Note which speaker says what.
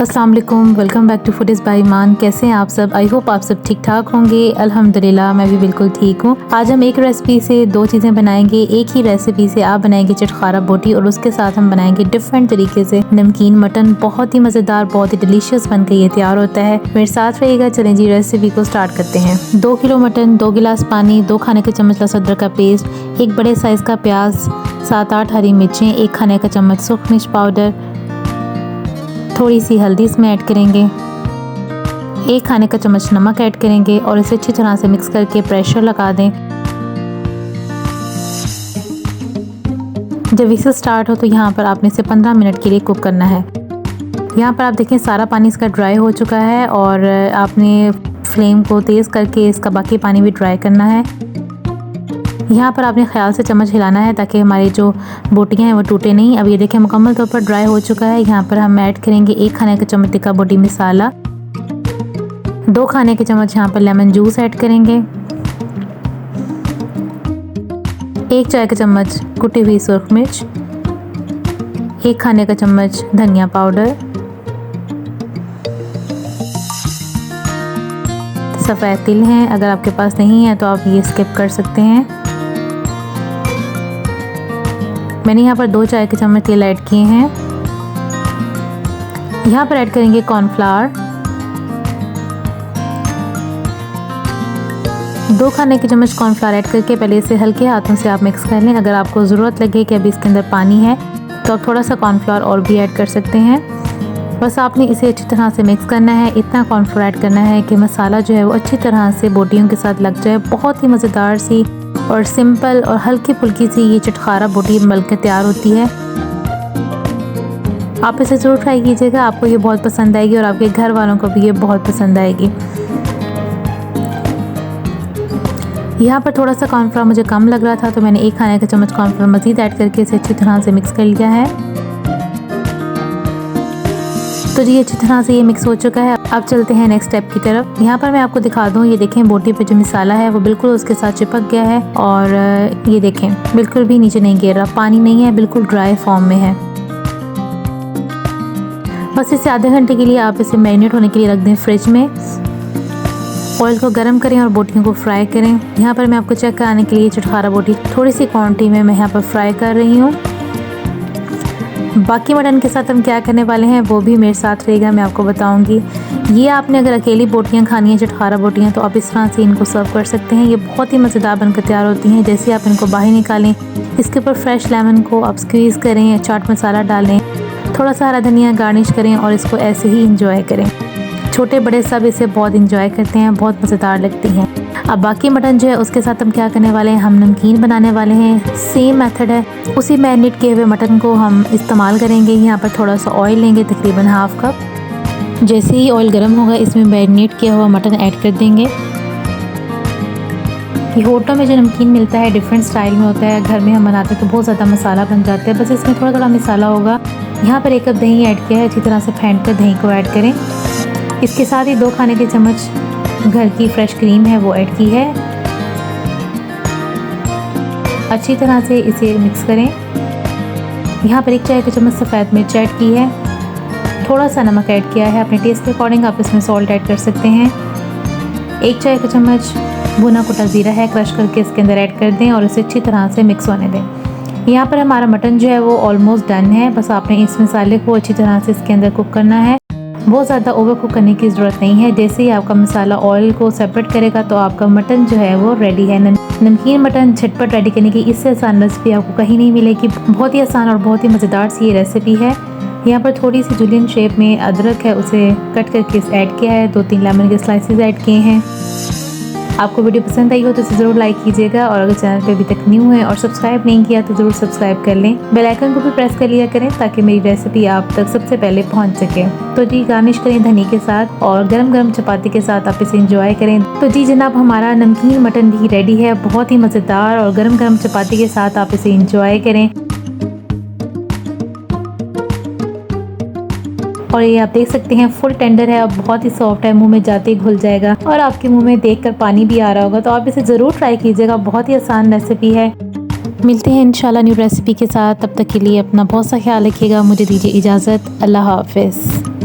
Speaker 1: अस्सलाम वालेकुम, welcome back to Foodies by Iman. कैसे हैं आप सब? आई होप आप सब ठीक ठाक होंगे। अल्हम्दुलिल्लाह मैं भी बिल्कुल ठीक हूँ। आज हम एक रेसिपी से दो चीज़ें बनाएंगे। एक ही रेसिपी से आप बनाएंगे चटखारा बोटी और उसके साथ हम बनाएंगे डिफरेंट तरीके से नमकीन मटन। बहुत ही मज़ेदार, बहुत ही डिलीशियस बनकर ये तैयार होता है। मेरे साथ रहिएगा। चलें जी रेसिपी को स्टार्ट करते हैं। 2 किलो मटन, 2 गिलास पानी, 2 खाने के चम्मच लहसुन अदरक का पेस्ट, 1 बड़े साइज़ का प्याज, 7-8 हरी मिर्चें, 1 खाने का चम्मच सूखा मिर्च पाउडर, थोड़ी सी हल्दी इसमें ऐड करेंगे, 1 खाने का चम्मच नमक ऐड करेंगे और इसे अच्छी तरह से मिक्स करके प्रेशर लगा दें। जब विसल स्टार्ट हो तो यहाँ पर आपने इसे 15 मिनट के लिए कुक करना है। यहाँ पर आप देखें सारा पानी इसका ड्राई हो चुका है और आपने फ्लेम को तेज़ करके इसका बाकी पानी भी ड्राई करना है। यहाँ पर आपने ख्याल से चम्मच हिलाना है ताकि हमारी जो बोटियाँ हैं वो टूटे नहीं। अब ये देखें मुकम्मल तौर पर ड्राई हो चुका है। यहाँ पर हम ऐड करेंगे 1 खाने का चम्मच तिक्का बोटी मसाला, 2 खाने के चम्मच यहाँ पर लेमन जूस ऐड करेंगे, 1 चाय का चम्मच कुटी हुई सुरख मिर्च, 1 खाने का चम्मच धनिया पाउडर, सफ़ेद तिल हैं, अगर आपके पास नहीं है तो आप ये स्किप कर सकते हैं। मैंने यहाँ पर 2 चाय के चम्मच तेल ऐड किए हैं। यहाँ पर ऐड करेंगे कॉर्नफ्लावर, 2 खाने के चम्मच कॉर्नफ्लावर ऐड करके पहले इसे हल्के हाथों से आप मिक्स कर लें। अगर आपको ज़रूरत लगे कि अभी इसके अंदर पानी है तो आप थोड़ा सा कॉर्नफ्लावर और भी ऐड कर सकते हैं। बस आपने इसे अच्छी तरह से मिक्स करना है। इतना कॉर्नफ्लोर ऐड करना है कि मसाला जो है वो अच्छी तरह से बोटियों के साथ लग जाए। बहुत ही मज़ेदार सी और सिंपल और हल्की फुल्की सी ये चटखारा बोटी बनकर तैयार होती है। आप इसे ज़रूर ट्राई कीजिएगा, आपको ये बहुत पसंद आएगी और आपके घर वालों को भी ये बहुत पसंद आएगी। यहाँ पर थोड़ा सा कॉर्नफ्लोर मुझे कम लग रहा था तो मैंने 1 खाने का चम्मच कॉर्नफ्लोर मज़ीद ऐड करके इसे अच्छी तरह से मिक्स कर लिया है। तो जी अच्छी तरह से ये मिक्स हो चुका है। अब चलते हैं नेक्स्ट स्टेप की तरफ। यहाँ पर मैं आपको दिखा दूँ, ये देखें बोटी पे जो मसाला है वो बिल्कुल उसके साथ चिपक गया है और ये देखें बिल्कुल भी नीचे नहीं गिर रहा, पानी नहीं है, बिल्कुल ड्राई फॉर्म में है। बस इसे आधे घंटे के लिए आप इसे मैरिनेट होने के लिए रख दें फ्रिज में। ऑयल को गर्म करें और बोटियों को फ्राई करें। यहाँ पर मैं आपको चेक कराने के लिए चटखारा बोटी थोड़ी सी क्वांटिटी में मैं यहाँ पर फ्राई कर रही हूँ। बाकी मटन के साथ हम क्या करने वाले हैं वो भी मेरे साथ रहेगा, मैं आपको बताऊंगी। ये आपने अगर अकेली बोटियां खानी है चटखारा बोटियां तो आप इस तरह से इनको सर्व कर सकते हैं। ये बहुत ही मज़ेदार बनकर तैयार होती हैं। जैसे आप इनको बाहर निकालें, इसके ऊपर फ्रेश लेमन को आप स्क्वीज़ करें, चाट मसाला डालें, थोड़ा सा हरा धनिया गार्निश करें और इसको ऐसे ही इंजॉय करें। छोटे बड़े सब इसे बहुत इंजॉय करते हैं, बहुत मज़ेदार लगती हैं। अब बाकी मटन जो है उसके साथ हम क्या करने वाले हैं, हम नमकीन बनाने वाले हैं। सेम मेथड है, उसी मैरिनेट किए हुए मटन को हम इस्तेमाल करेंगे। यहाँ पर थोड़ा सा ऑयल लेंगे, तकरीबन हाफ कप। जैसे ही ऑयल गर्म होगा इसमें मैरिनेट किया हुआ मटन ऐड कर देंगे। ये होटलों में जो नमकीन मिलता है डिफरेंट स्टाइल में होता है, घर में हम बनाते हैं तो बहुत ज़्यादा मसाला बन जाता है, बस इसमें थोड़ा थोड़ा मसाला होगा। यहाँ पर 1 कप दही ऐड किया है, अच्छी तरह से फेंट कर दही को ऐड करें। इसके साथ ही 2 खाने के चम्मच घर की फ्रेश क्रीम है वो ऐड की है। अच्छी तरह से इसे मिक्स करें। यहाँ पर 1 चाय का चम्मच सफ़ेद मिर्च ऐड की है, थोड़ा सा नमक ऐड किया है, अपने टेस्ट के अकॉर्डिंग आप इसमें सॉल्ट ऐड कर सकते हैं। 1 चाय का चम्मच भुना कुटा ज़ीरा है, क्रश करके इसके अंदर ऐड कर दें और इसे अच्छी तरह से मिक्स होने दें। यहाँ पर हमारा मटन जो है वो ऑलमोस्ट डन है। बस आपने इस मसाले को अच्छी तरह से इसके अंदर कुक करना है, बहुत ज़्यादा ओवर कुक करने की ज़रूरत नहीं है। जैसे ही आपका मसाला ऑयल को सेपरेट करेगा तो आपका मटन जो है वो रेडी है। नमकीन मटन झटपट रेडी करने की इससे आसान रेसिपी आपको कहीं नहीं मिलेगी। बहुत ही आसान और बहुत ही मज़ेदार सी ये रेसिपी है। यहाँ पर थोड़ी सी जूलियन शेप में अदरक है, उसे कट करके ऐड किया है, 2-3 लेमन के स्लाइसेस ऐड किए हैं। आपको वीडियो पसंद आई हो तो इसे ज़रूर लाइक कीजिएगा और अगर चैनल पे अभी तक न्यू है और सब्सक्राइब नहीं किया तो ज़रूर सब्सक्राइब कर लें। बेल आइकन को भी प्रेस कर लिया करें ताकि मेरी रेसिपी आप तक सबसे पहले पहुंच सके। तो जी गार्निश करें धनी के साथ और गरम गरम चपाती के साथ आप इसे इंजॉय करें। तो जी जनाब हमारा नमकीन मटन भी रेडी है, बहुत ही मज़ेदार, और गरम गरम चपाती के साथ आप इसे इंजॉय करें। और ये आप देख सकते हैं फुल टेंडर है और बहुत ही सॉफ्ट है, मुंह में जाते ही घुल जाएगा और आपके मुंह में देखकर पानी भी आ रहा होगा। तो आप इसे ज़रूर ट्राई कीजिएगा, बहुत ही आसान रेसिपी है। मिलते हैं इंशाल्लाह न्यू रेसिपी के साथ, तब तक के लिए अपना बहुत सा ख्याल रखिएगा। मुझे दीजिए इजाज़त, अल्लाह हाफ़िज़।